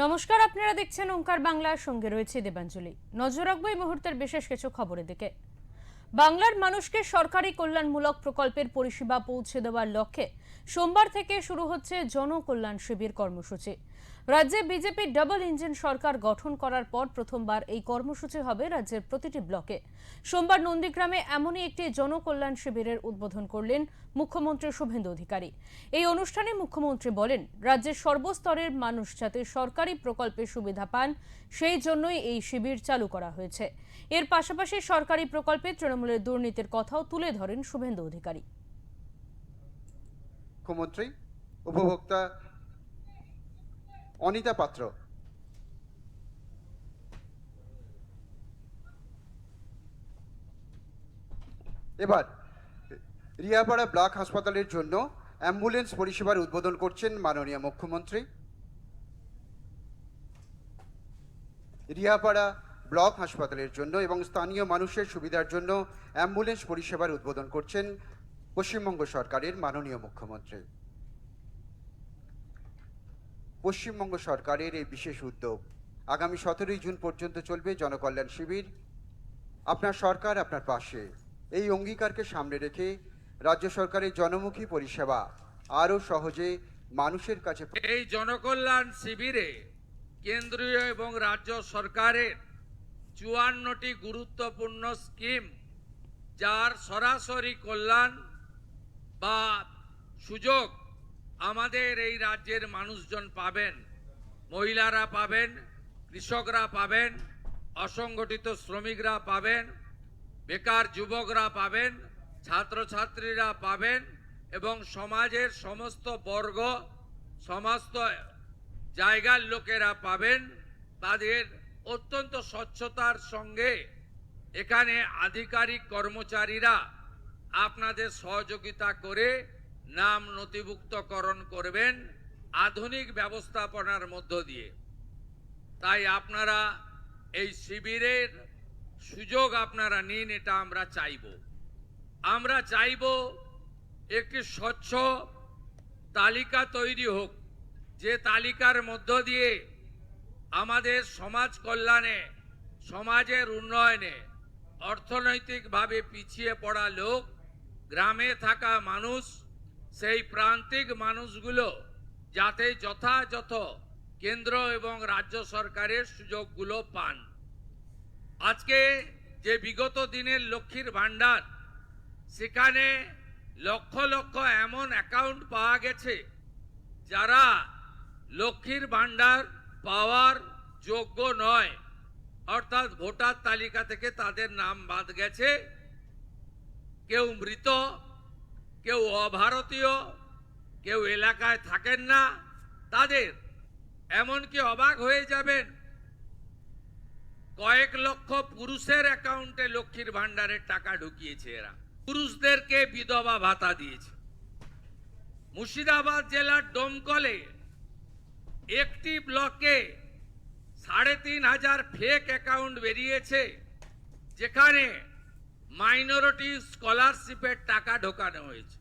নমস্কার, আপনারা দেখছেন ওঙ্কার বাংলার সঙ্গে রয়েছে দেবাঞ্জলি। নজর রাখবো এই মুহূর্তের বিশেষ কিছু খবরের দিকে। বাংলার মানুষকে সরকারি কল্যাণমূলক প্রকল্পের পরিষেবা পৌঁছে দেওয়ার লক্ষ্যে সোমবার থেকে শুরু হচ্ছে জনকল্যাণ শিবির কর্মসূচি। রাজ্যে বিজেপি ডাবল ইঞ্জিন সরকার গঠন করার পর প্রথমবার এই কর্মসূচি হবে রাজ্যের প্রতিটি ব্লকে। সোমবার নন্দীগ্রামে এমনই একটি জনকল্যাণ শিবিরের উদ্বোধন করলেন মুখ্যমন্ত্রী শুভেন্দু অধিকারী। এই অনুষ্ঠানে মুখ্যমন্ত্রী বলেন, রাজ্যের সর্বস্তরের মানুষ যাতে সরকারি প্রকল্পের সুবিধা পান সেই জন্যই এই শিবির চালু করা হয়েছে। এর পাশাপাশি সরকারি প্রকল্পে তৃণমূলের দুর্নীতির কথাও তুলে ধরেন শুভেন্দু অধিকারী। মুখ্যমন্ত্রী উপভোক্তা অনিতা পাত্র। এবার রিয়াপাড়া ব্লক হাসপাতালের জন্য অ্যাম্বুলেন্স পরিষেবার উদ্বোধন করছেন মাননীয় মুখ্যমন্ত্রী। রিয়াপাড়া ব্লক হাসপাতালের জন্য এবং স্থানীয় মানুষের সুবিধার জন্য অ্যাম্বুলেন্স পরিষেবার উদ্বোধন করছেন পশ্চিমবঙ্গ সরকারের মাননীয় মুখ্যমন্ত্রী। পশ্চিমবঙ্গ সরকারের এই বিশেষ উদ্যোগ আগামী 17 জুন পর্যন্ত চলবে জনকল্যাণ শিবির। আপনার সরকার আপনার পাশে, এই অঙ্গীকারকে সামনে রেখে রাজ্য সরকারের জনমুখী পরিষেবা আরও সহজে মানুষের কাছে। এই জনকল্যাণ শিবিরে কেন্দ্রীয় এবং রাজ্য সরকারের 54টি গুরুত্বপূর্ণ স্কিম, যার সরাসরি কল্যাণ বা সুযোগ আমাদের এই রাজ্যের মানুষজন পাবেন। মহিলারা পাবেন, কৃষকরা পাবেন, অসংগঠিত শ্রমিকরা পাবেন, বেকার যুবকরা পাবেন, ছাত্রছাত্রীরা পাবেন এবং সমাজের সমস্ত বর্গ, সমস্ত জায়গার লোকেরা পাবেন। তাদের অত্যন্ত স্বচ্ছতার সঙ্গে এখানে আধিকারিক কর্মচারীরা আপনাদের সহযোগিতা করে নাম নথিভুক্তকরণ করবেন আধুনিক ব্যবস্থাপনার মধ্য দিয়ে। তাই আপনারা এই শিবিরের সুযোগ আপনারা নিন, এটা আমরা চাইব। আমরা চাইব একটি স্বচ্ছ তালিকা তৈরি হোক, যে তালিকার মধ্য দিয়ে আমাদের সমাজ কল্যাণে, সমাজের উন্নয়নে, অর্থনৈতিকভাবে পিছিয়ে পড়া লোক, গ্রামে থাকা মানুষ, সেই প্রান্তিক মানুষগুলো যাতে যথাযথ কেন্দ্র এবং রাজ্য সরকারের সুযোগগুলো পান। আজকে যে বিগত দিনের লক্ষ্মীর ভাণ্ডার, সেখানে লক্ষ লক্ষ এমন অ্যাকাউন্ট পাওয়া গেছে যারা লক্ষ্মীর ভাণ্ডার পাওয়ার যোগ্য নয়, অর্থাৎ ভোটার তালিকা থেকে তাদের নাম বাদ গেছে। কেউ মৃত, কেউ অভারতীয়, কেউ এলাকায় থাকেন না। তাদের এমনকি অবাক হয়ে যাবেন, কয়েক লক্ষ পুরুষের অ্যাকাউন্টে লক্ষ্মীর ভাণ্ডারের টাকা ঢুকিয়েছে এরা। পুরুষদেরকে বিধবা ভাতা দিয়েছে। মুর্শিদাবাদ জেলার ডোমকলে একটি ব্লকে 3,500 ফেক অ্যাকাউন্ট বেরিয়েছে, যেখানে মাইনরিটি স্কলারশিপের টাকা ঢোকানো হয়েছে।